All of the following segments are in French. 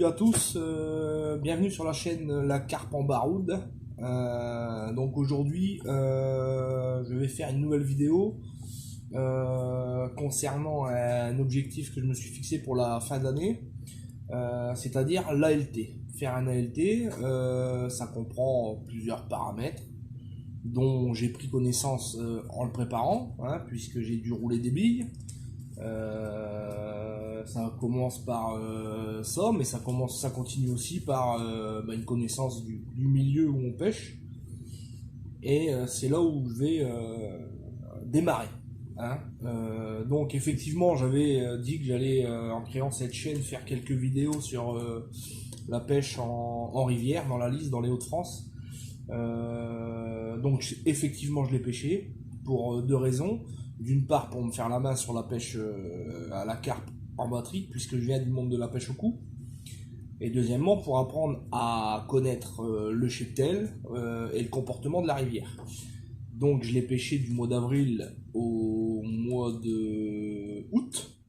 salut à tous, bienvenue sur la chaîne La Carpe en Baroude. Donc aujourd'hui, je vais faire une nouvelle vidéo concernant un objectif que je me suis fixé pour la fin d'année, c'est-à-dire l'ALT. Faire un ALT, ça comprend plusieurs paramètres dont j'ai pris connaissance en le préparant, hein, puisque j'ai dû rouler des billes. Ça commence par ça, mais ça continue aussi par une connaissance du milieu où on pêche, et c'est là où je vais démarrer, hein. Donc effectivement, j'avais dit que j'allais, en créant cette chaîne, faire quelques vidéos sur la pêche en rivière, dans la Lys, dans les Hauts-de-France. Donc effectivement, je l'ai pêché pour deux raisons. D'une part, pour me faire la main sur la pêche à la carpe en batterie, puisque je viens du monde de la pêche au coup. Et deuxièmement, pour apprendre à connaître le cheptel et le comportement de la rivière. Donc je l'ai pêché du mois d'avril au mois de août,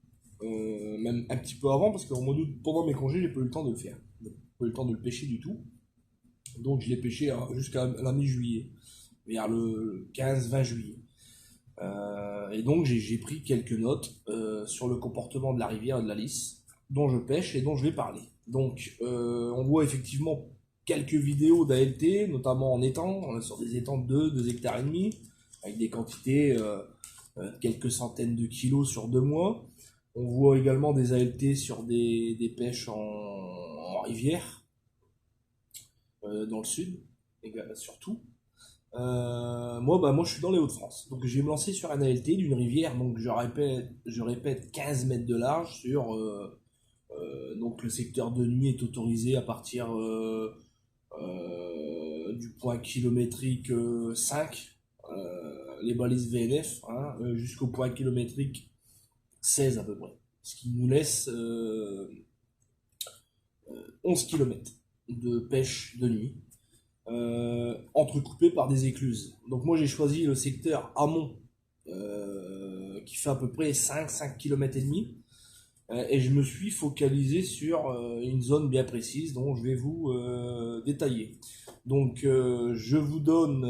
même un petit peu avant, parce qu'au mois d'août, pendant mes congés, j'ai pas eu le temps de le faire. J'ai pas eu le temps de le pêcher du tout. Donc je l'ai pêché jusqu'à la mi-juillet, vers le 15-20 juillet. Et donc j'ai pris quelques notes sur le comportement de la rivière et de la Lys, dont je pêche et dont je vais parler. Donc on voit effectivement quelques vidéos d'ALT, notamment en étang, sur des étangs de 2 hectares et demi, avec des quantités quelques centaines de kilos sur 2 mois. On voit également des ALT sur des pêches en rivière, dans le sud, surtout. Moi je suis dans les Hauts-de-France, donc je vais me lancer sur un ALT d'une rivière, donc je répète 15 mètres de large sur donc le secteur de nuit est autorisé à partir du point kilométrique 5, les balises VNF, hein, jusqu'au point kilométrique 16 à peu près, ce qui nous laisse 11 km de pêche de nuit, entrecoupé par des écluses. Donc moi j'ai choisi le secteur amont, qui fait à peu près 5 km et demi, et je me suis focalisé sur une zone bien précise dont je vais vous détailler. Donc je vous donne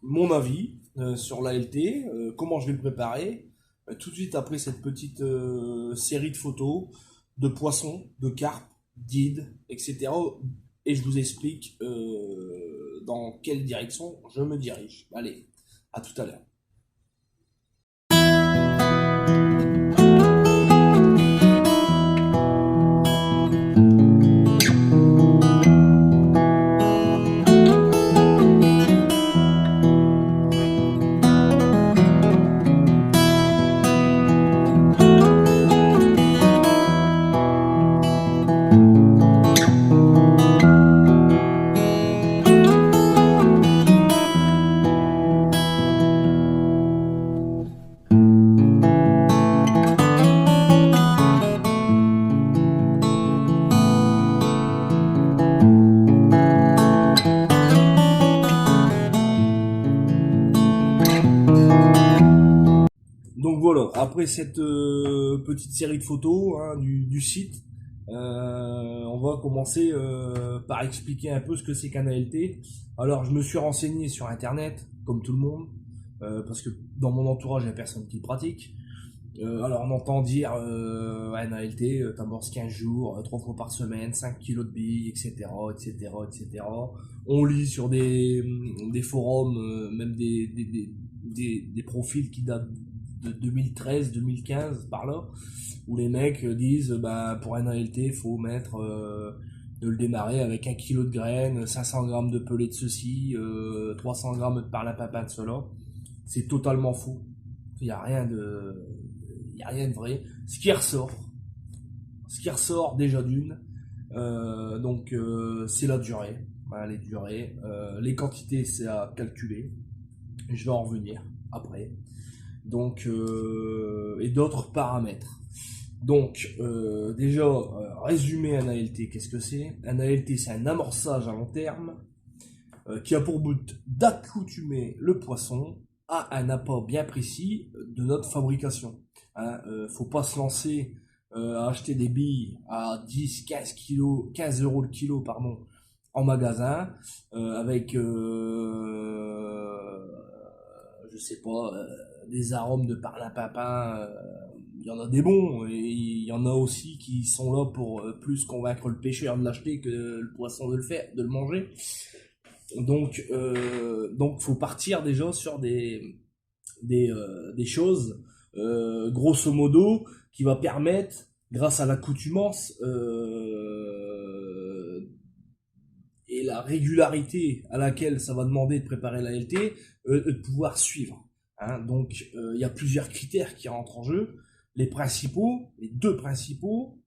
mon avis sur l'ALT, comment je vais le préparer, tout de suite après cette petite série de photos de poissons, de carpes, d'îles, etc. Et je vous explique dans quelle direction je me dirige. Allez, à tout à l'heure. Donc voilà, après cette petite série de photos, hein, du site, on va commencer par expliquer un peu ce que c'est qu'un ALT. Alors je me suis renseigné sur internet, comme tout le monde, parce que dans mon entourage il n'y a personne qui le pratique. Alors on entend dire un ALT, t'amorces 15 jours, 3 fois par semaine, 5 kilos de billes, etc., etc., etc. On lit sur des forums, même des profils qui datent de 2013, 2015, par là, où les mecs disent pour un ALT, il faut mettre de le démarrer avec 1 kg de graines, 500 grammes de pelé de ceci, 300 grammes de parlimpinpin de cela. C'est totalement faux. Il n'y a rien de vrai. Ce qui ressort déjà d'une, c'est la durée. Voilà, les durées, les quantités, c'est à calculer. Je vais en revenir après. Donc et d'autres paramètres. Donc déjà, résumer un ALT, qu'est-ce que c'est? Un ALT, c'est un amorçage à long terme qui a pour but d'accoutumer le poisson à un apport bien précis de notre fabrication. Hein, faut pas se lancer à acheter des billes à 10, 15 kilos, 15 euros le kilo, pardon, en magasin, avec, je sais pas, des arômes de parlimpinpin. Il y en a des bons, et il y en a aussi qui sont là pour plus convaincre le pêcheur de l'acheter que le poisson de le faire, de le manger. Donc faut partir déjà sur des choses, grosso modo, qui va permettre, grâce à l'accoutumance et la régularité à laquelle ça va demander de préparer la LT, de pouvoir suivre. Hein. Donc il y a plusieurs critères qui rentrent en jeu. Les deux principaux,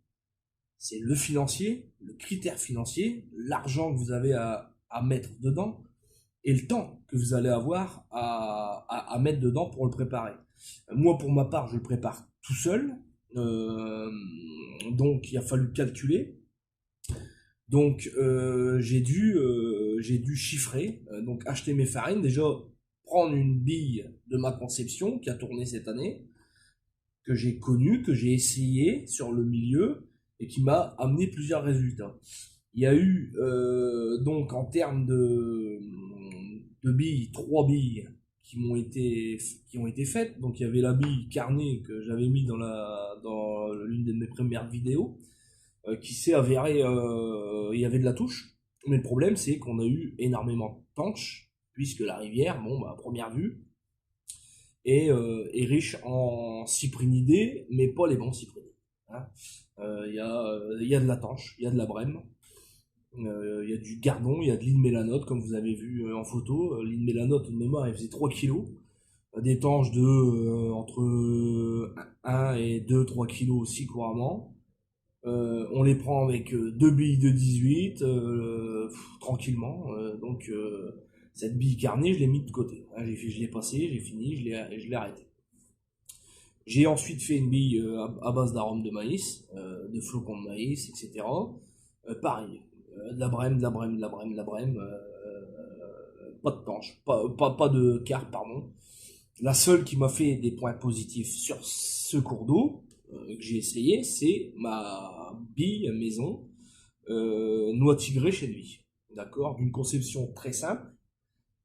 c'est le financier, le critère financier, l'argent que vous avez à mettre dedans, et le temps que vous allez avoir à mettre dedans pour le préparer. Moi, pour ma part, je le prépare tout seul, donc il a fallu calculer. Donc j'ai dû chiffrer, donc acheter mes farines, déjà prendre une bille de ma conception qui a tourné cette année, que j'ai connue, que j'ai essayé sur le milieu et qui m'a amené plusieurs résultats. Il y a eu donc en termes de billes, 3 billes qui ont été faites. Donc il y avait la bille carnet que j'avais mis dans l'une de mes premières vidéos, qui s'est avéré, il y avait de la touche. Mais le problème c'est qu'on a eu énormément de tanches, puisque la rivière, bon bah à première vue, est riche en cyprinidés, mais pas les bons cyprinidés. Hein. Il y a de la tanche, il y a de la brème, il y a du gardon, il y a de l'île mélanote, comme vous avez vu en photo. L'île mélanote, de mémoire, elle faisait 3 kilos. Des tanches de entre 1 et 2-3 kilos aussi couramment. On les prend avec 2 billes de 18, tranquillement. Donc cette bille carnée, je l'ai mis de côté. Hein, je l'ai passé, j'ai fini, je l'ai arrêté. J'ai ensuite fait une bille à base d'arômes de maïs, de flocons de maïs, etc. Pareil, de la brème, pas de tanche, pas de carpe, pardon. La seule qui m'a fait des points positifs sur ce cours d'eau que j'ai essayé, c'est ma bille maison noix tigrée chez lui. D'accord, d'une conception très simple,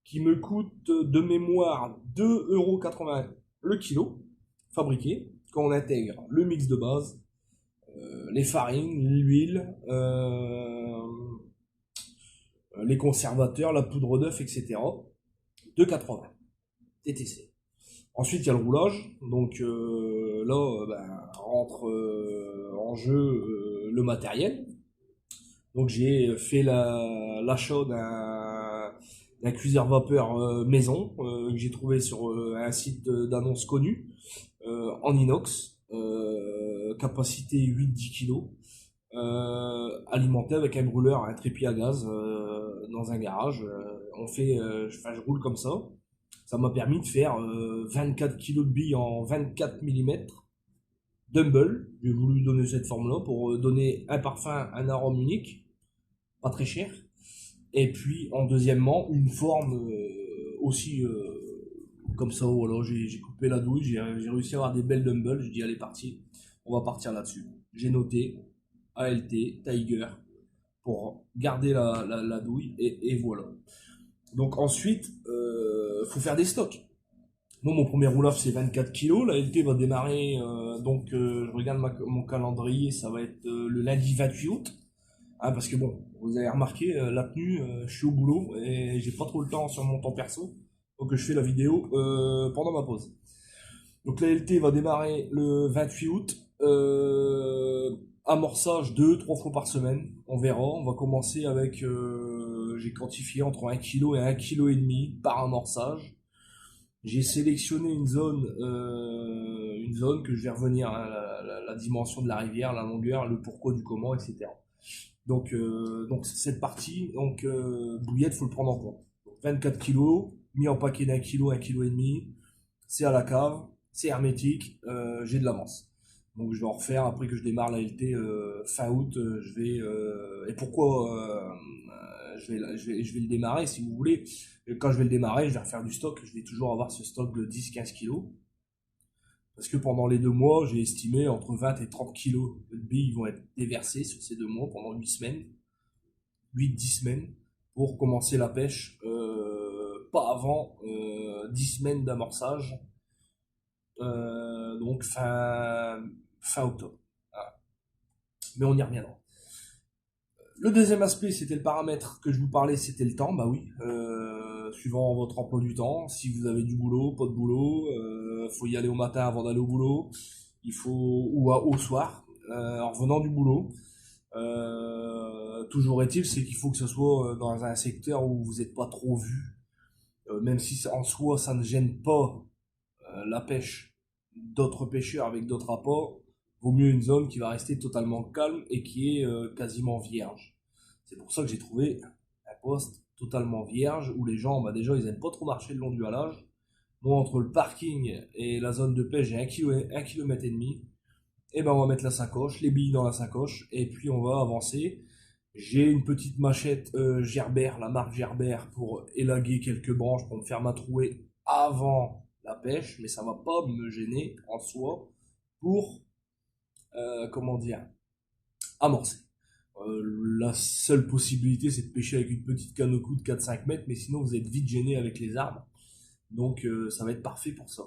qui me coûte de mémoire 2,80 € le kilo, fabriqué, quand on intègre le mix de base, les farines, l'huile, les conservateurs, la poudre d'œuf, etc. 2,80 TTC. Ensuite, il y a le roulage. Donc là, rentre en jeu le matériel. Donc j'ai fait l'achat d'un cuiseur vapeur maison que j'ai trouvé sur un site d'annonce connu, en inox, capacité 8-10 kg, alimenté avec un brûleur, un trépied à gaz dans un garage. Je roule comme ça. Ça m'a permis de faire 24 kg de billes en 24 mm. Dumble, j'ai voulu donner cette forme-là pour donner un parfum, un arôme unique, pas très cher. Et puis en deuxièmement, une forme aussi comme ça, voilà, j'ai coupé la douille, j'ai réussi à avoir des belles dumbbells, je dis allez parti, on va partir là-dessus. J'ai noté ALT, Tiger, pour garder la douille, et voilà. Donc ensuite, faut faire des stocks. Moi, mon premier roll-off, c'est 24 kg. La LT va démarrer, je regarde mon calendrier, ça va être le lundi 28 août. Hein, parce que bon, vous avez remarqué, la tenue, je suis au boulot et j'ai pas trop le temps sur mon temps perso. Donc je fais la vidéo pendant ma pause. Donc la LT va démarrer le 28 août. Amorçage 2-3 fois par semaine. On verra. On va commencer avec, j'ai quantifié entre 1 kg et 1,5 kg par amorçage. J'ai sélectionné une zone que je vais revenir à la dimension de la rivière, la longueur, le pourquoi du comment, etc. Donc cette partie, bouillette, faut le prendre en compte. 24 kg, mis en paquet d'1 kg, 1,5 kg, c'est à la cave, c'est hermétique, j'ai de l'avance. Donc je vais en refaire après que je démarre la LT fin août. Et pourquoi je vais le démarrer, si vous voulez. Quand je vais le démarrer, je vais refaire du stock. Je vais toujours avoir ce stock de 10-15 kg. Parce que pendant les 2 mois, j'ai estimé entre 20 et 30 kilos de billes vont être déversés sur ces 2 mois pendant 8 semaines, 8-10 semaines, pour commencer la pêche, pas avant 10 semaines d'amorçage, donc fin octobre. Voilà. Mais on y reviendra. Le deuxième aspect, c'était le paramètre que je vous parlais, c'était le temps. Bah oui, suivant votre emploi du temps, si vous avez du boulot, pas de boulot, faut y aller au matin avant d'aller au boulot, il faut ou au soir, en revenant du boulot. Toujours est-il, c'est qu'il faut que ce soit dans un secteur où vous n'êtes pas trop vu, même si en soi ça ne gêne pas la pêche d'autres pêcheurs avec d'autres apports. Vaut mieux une zone qui va rester totalement calme et qui est quasiment vierge. C'est pour ça que j'ai trouvé un poste totalement vierge où les gens, bah déjà, ils aiment pas trop marcher le long du halage. Moi, entre le parking et la zone de pêche, j'ai 1,5 km. Et ben, on va mettre la sacoche, les billes dans la sacoche, et puis on va avancer. J'ai une petite machette Gerber, la marque Gerber, pour élaguer quelques branches, pour me faire ma trouée avant la pêche, mais ça va pas me gêner en soi pour, comment dire, amorcer. La seule possibilité, c'est de pêcher avec une petite canne au coude de 4-5 mètres, mais sinon vous êtes vite gêné avec les arbres. Donc ça va être parfait pour ça.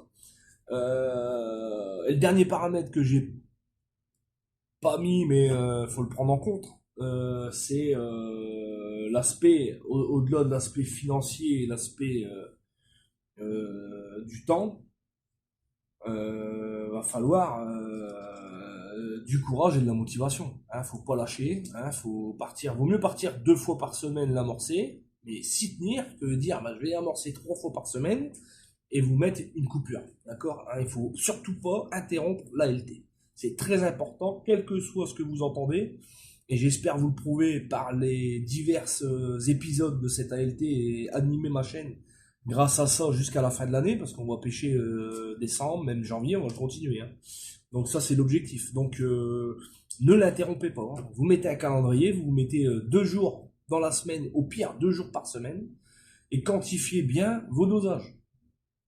Et le dernier paramètre que j'ai pas mis, mais faut le prendre en compte, c'est l'aspect, au-delà de l'aspect financier et l'aspect du temps, va falloir du courage et de la motivation. Hein, faut pas lâcher. Hein, faut partir. Vaut mieux partir 2 fois par semaine l'amorcer, mais s'y tenir que dire bah, je vais amorcer 3 fois par semaine et vous mettre une coupure. D'accord. Hein, il faut surtout pas interrompre l'ALT. C'est très important, quel que soit ce que vous entendez. Et j'espère vous le prouver par les divers épisodes de cette ALT et animer ma chaîne grâce à ça jusqu'à la fin de l'année, parce qu'on va pêcher décembre, même janvier, on va continuer. Hein. Donc ça c'est l'objectif. Donc ne l'interrompez pas. Hein. Vous mettez un calendrier, vous mettez 2 jours dans la semaine, au pire 2 jours par semaine, et quantifiez bien vos dosages.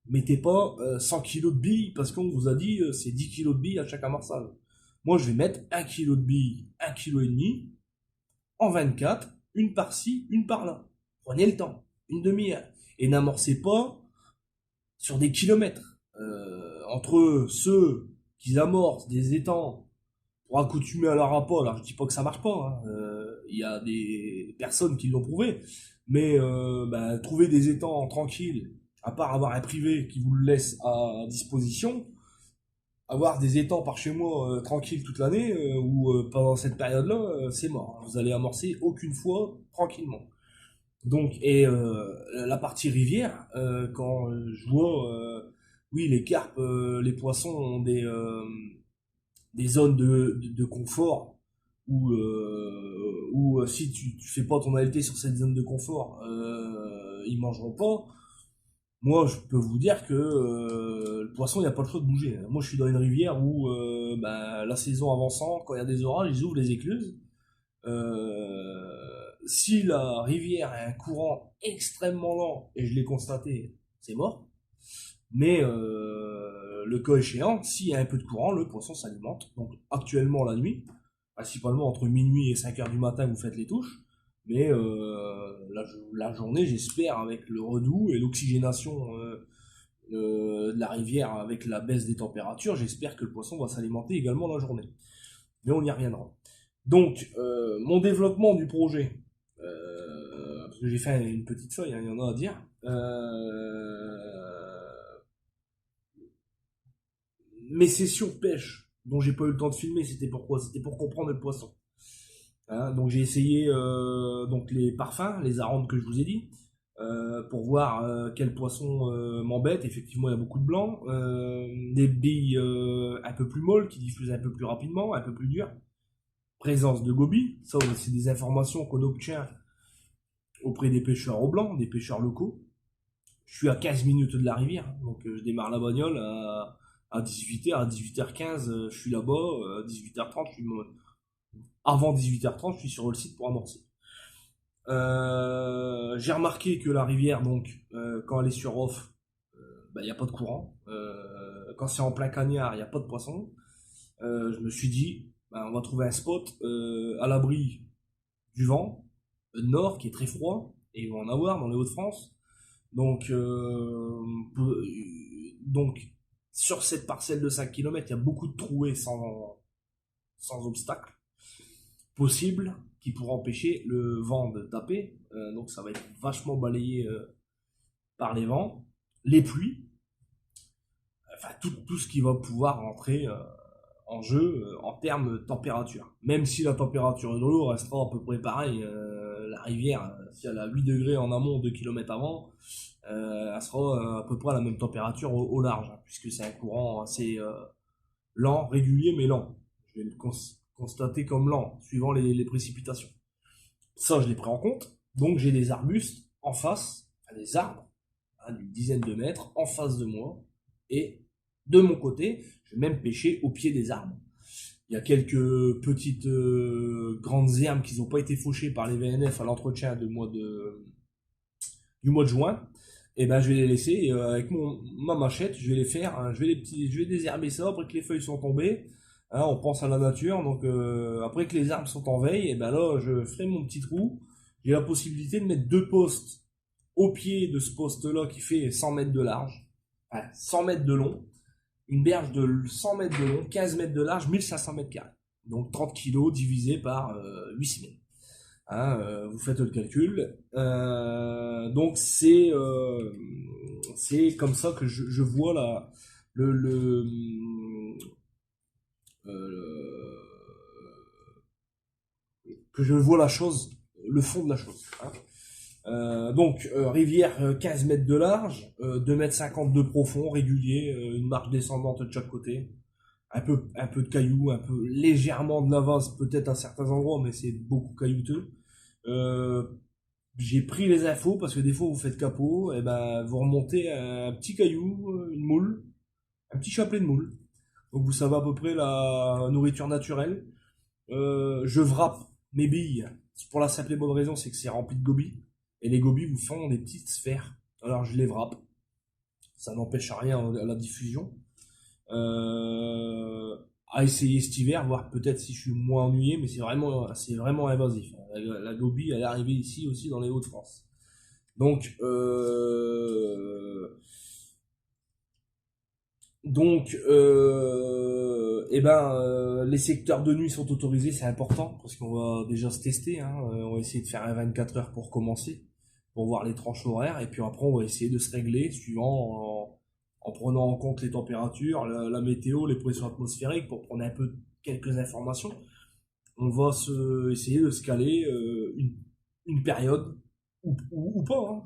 Mettez pas 100 kilos de billes parce qu'on vous a dit c'est 10 kilos de billes à chaque amorçage. Moi je vais mettre 1 kilo de billes, 1,5 kg en 24, une par-ci, une par-là. Prenez le temps, une demi-heure. Et n'amorcez pas sur des kilomètres. Entre ceux qui amorcent des étangs pour accoutumer à leur appât, alors je dis pas que ça marche pas, hein. Il y a des personnes qui l'ont prouvé, mais trouver des étangs tranquilles, à part avoir un privé qui vous le laisse à disposition, avoir des étangs par chez moi tranquilles toute l'année ou pendant cette période-là, c'est mort. Vous allez amorcer aucune fois tranquillement. Donc, et la partie rivière, quand je vois, oui, les carpes, les poissons ont des zones de confort où si tu fais pas ton ALT sur cette zone de confort, ils mangeront pas. Moi, je peux vous dire que le poisson, il n'y a pas le choix de bouger. Moi, je suis dans une rivière où la saison avançant, quand il y a des orages, ils ouvrent les écluses. Si la rivière a un courant extrêmement lent, et je l'ai constaté, c'est mort. Mais le cas échéant, s'il y a un peu de courant, le poisson s'alimente. Donc actuellement la nuit, principalement entre minuit et 5 heures du matin, vous faites les touches. Mais la journée, j'espère, avec le redout et l'oxygénation de la rivière avec la baisse des températures, j'espère que le poisson va s'alimenter également la journée. Mais on y reviendra. Donc, mon développement du projet, parce que j'ai fait une petite feuille, hein, il y en a à dire. Mes sessions de pêche, dont j'ai pas eu le temps de filmer, c'était pourquoi? C'était pour comprendre le poisson. Hein, donc j'ai essayé donc les parfums, les arômes que je vous ai dit, pour voir quel poisson m'embête. Effectivement, il y a beaucoup de blanc, des billes un peu plus molles qui diffusent un peu plus rapidement, un peu plus dures. Présence de gobies, ça c'est des informations qu'on obtient auprès des pêcheurs au blanc, des pêcheurs locaux. Je suis à 15 minutes de la rivière, donc je démarre la bagnole à 18h, à 18h15, je suis là-bas, à 18h30, avant 18h30, je suis sur le site pour amorcer. J'ai remarqué que la rivière, donc, quand elle est sur off, il n'y a pas de courant. quand c'est en plein cagnard, il n'y a pas de poisson. Je me suis dit, ben, on va trouver un spot à l'abri du vent nord qui est très froid, et il va en avoir dans les Hauts-de-France. Donc, donc, sur cette parcelle de 5 km, il y a beaucoup de trouées sans obstacle possible qui pourraient empêcher le vent de taper. Donc, ça va être vachement balayé par les vents, les pluies, enfin tout ce qui va pouvoir rentrer en jeu en termes de température. Même si la température de l'eau restera à peu près pareille, la rivière, si elle a 8 degrés en amont, 2 km avant, elle sera à peu près à la même température au large, hein, puisque c'est un courant assez lent, régulier, mais lent. Je vais le constater comme lent, suivant les précipitations. Ça, je l'ai pris en compte. Donc, j'ai des arbustes en face, enfin, des arbres, hein, d'une dizaine de mètres, en face de moi, et de mon côté, je vais même pêcher au pied des arbres. Il y a quelques petites grandes herbes qui n'ont pas été fauchées par les VNF à l'entretien du mois de juin. Et ben je vais les laisser et, avec ma machette, je vais les faire, hein, je vais désherber ça après que les feuilles sont tombées. Hein, on pense à la nature, donc après que les arbres sont en veille, et ben là je ferai mon petit trou. J'ai la possibilité de mettre 2 postes au pied de ce poste-là qui fait 100 mètres de large, enfin 100 mètres de long. Une berge de 100 mètres de long, 15 mètres de large, 1500 mètres carrés. Donc 30 kg divisé par 8 semaines. Hein, vous faites le calcul. Donc c'est comme ça que je vois euh, que je vois la chose, le fond de la chose. Hein. Donc rivière 15 mètres de large, 2 mètres 50 de profond, régulier, une marche descendante de chaque côté, un peu de cailloux, un peu légèrement de la vase peut-être à certains endroits, mais c'est beaucoup caillouteux. J'ai pris les infos parce que des fois vous faites capot, et ben vous remontez un petit caillou, une moule, un petit chapelet de moule. Donc vous savez à peu près la nourriture naturelle. Je wrappe mes billes pour la simple et bonne raison, c'est que c'est rempli de gobies. Et les gobies vous font des petites sphères. Alors je les wrappe. Ça n'empêche rien à la diffusion. À essayer cet hiver, voir peut-être si je suis moins ennuyé, mais c'est vraiment invasif. La gobie, elle est arrivée ici aussi dans les Hauts-de-France. Donc, les secteurs de nuit sont autorisés, c'est important parce qu'on va déjà se tester. Hein. On va essayer de faire un 24 heures pour commencer, pour voir les tranches horaires, et puis après on va essayer de se régler suivant en prenant en compte les températures, la météo, les pressions atmosphériques, pour prendre un peu quelques informations. On va essayer de se caler une période ou pas. Hein.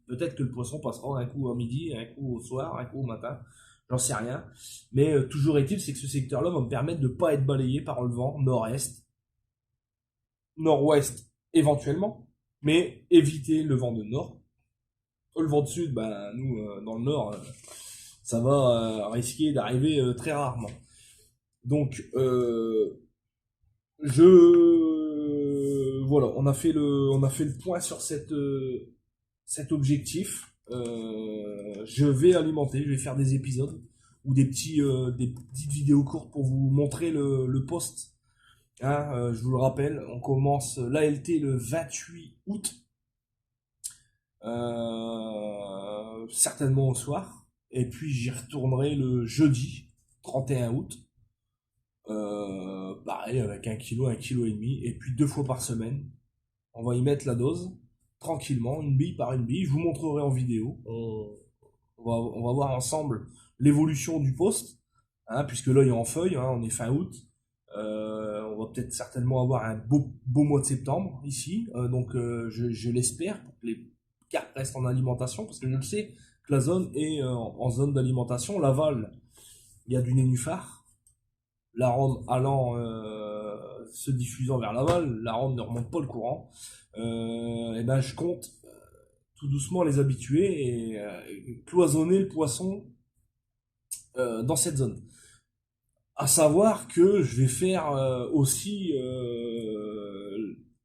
Peut-être que le poisson passera un coup à midi, un coup au soir, un coup au matin. J'en sais rien. Mais toujours est-il, c'est que ce secteur-là va me permettre de ne pas être balayé par le vent nord-est, nord-ouest éventuellement, mais éviter le vent de nord. Le vent de sud, ben, nous, dans le nord, ça va risquer d'arriver très rarement. Donc, voilà, on a fait le point sur cet objectif. Je vais alimenter, je vais faire des épisodes ou des petites vidéos courtes pour vous montrer le post. Hein, je vous le rappelle, on commence l'ALT le 28 août, certainement au soir, et puis j'y retournerai le jeudi 31 août. Pareil, avec 1 kg, 1,5 kg, et puis 2 fois par semaine. On va y mettre la dose, tranquillement, une bille par une bille. Je vous montrerai en vidéo. On va voir ensemble l'évolution du poste, hein, puisque là il est en feuille, hein, on est fin août. On va peut-être certainement avoir un beau mois de septembre ici, donc je l'espère, pour que les carpes restent en alimentation, parce que je le sais que la zone est en zone d'alimentation. L'aval, il y a du nénuphar. L'arôme allant se diffusant vers l'aval, l'arôme ne remonte pas le courant. Et ben je compte tout doucement les habituer et cloisonner le poisson dans cette zone. À savoir que je vais faire aussi,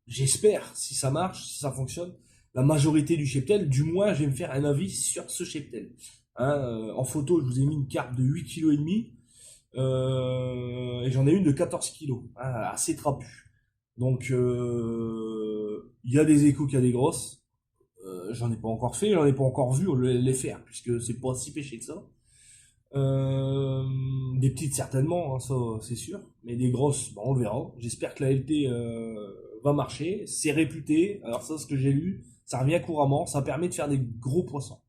j'espère, si ça marche, si ça fonctionne, la majorité du cheptel. Du moins, je vais me faire un avis sur ce cheptel. Hein, en photo, je vous ai mis une carpe de 8,5 kg. Et j'en ai une de 14 kilos, hein, assez trapue. Donc, il y a des échos qu'il y a des grosses. J'en ai pas encore fait, j'en ai pas encore vu les faire, puisque c'est pas si pêché que ça. Des petites certainement, hein, ça c'est sûr, mais des grosses, bon, on verra. J'espère que la LT va marcher, c'est réputé. Alors ça, ce que j'ai lu, ça revient couramment, ça permet de faire des gros poissons.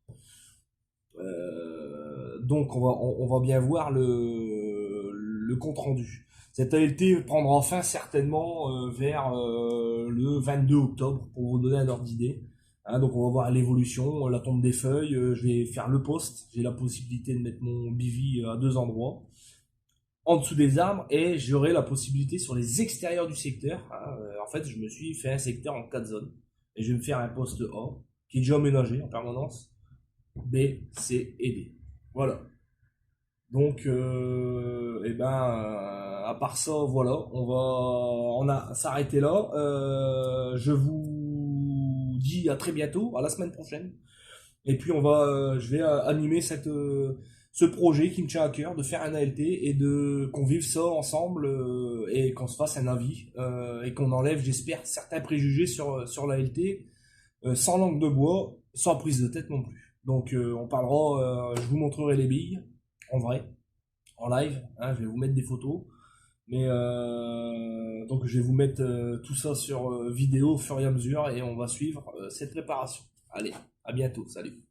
Donc on va bien voir le compte rendu. Cette ALT prendra fin certainement vers le 22 octobre pour vous donner un ordre d'idée. Hein, donc on va voir l'évolution, la tombe des feuilles, je vais faire le poste, j'ai la possibilité de mettre mon bivy à 2 endroits, en dessous des arbres, et j'aurai la possibilité sur les extérieurs du secteur. Hein, en fait, je me suis fait un secteur en 4 zones, et je vais me faire un poste A, qui est déjà aménagé en permanence, B, C et D. Voilà. Donc, à part ça, voilà, on a s'arrêter là. Je vous dis à très bientôt, à la semaine prochaine. Et puis je vais animer ce projet qui me tient à cœur de faire un ALT et de qu'on vive ça ensemble et qu'on se fasse un avis et qu'on enlève, j'espère, certains préjugés sur l'ALT sans langue de bois, sans prise de tête non plus. Donc, on parlera, je vous montrerai les billes en vrai, en live, hein, je vais vous mettre des photos. Mais donc je vais vous mettre tout ça sur vidéo au fur et à mesure et on va suivre cette préparation. Allez, à bientôt, salut.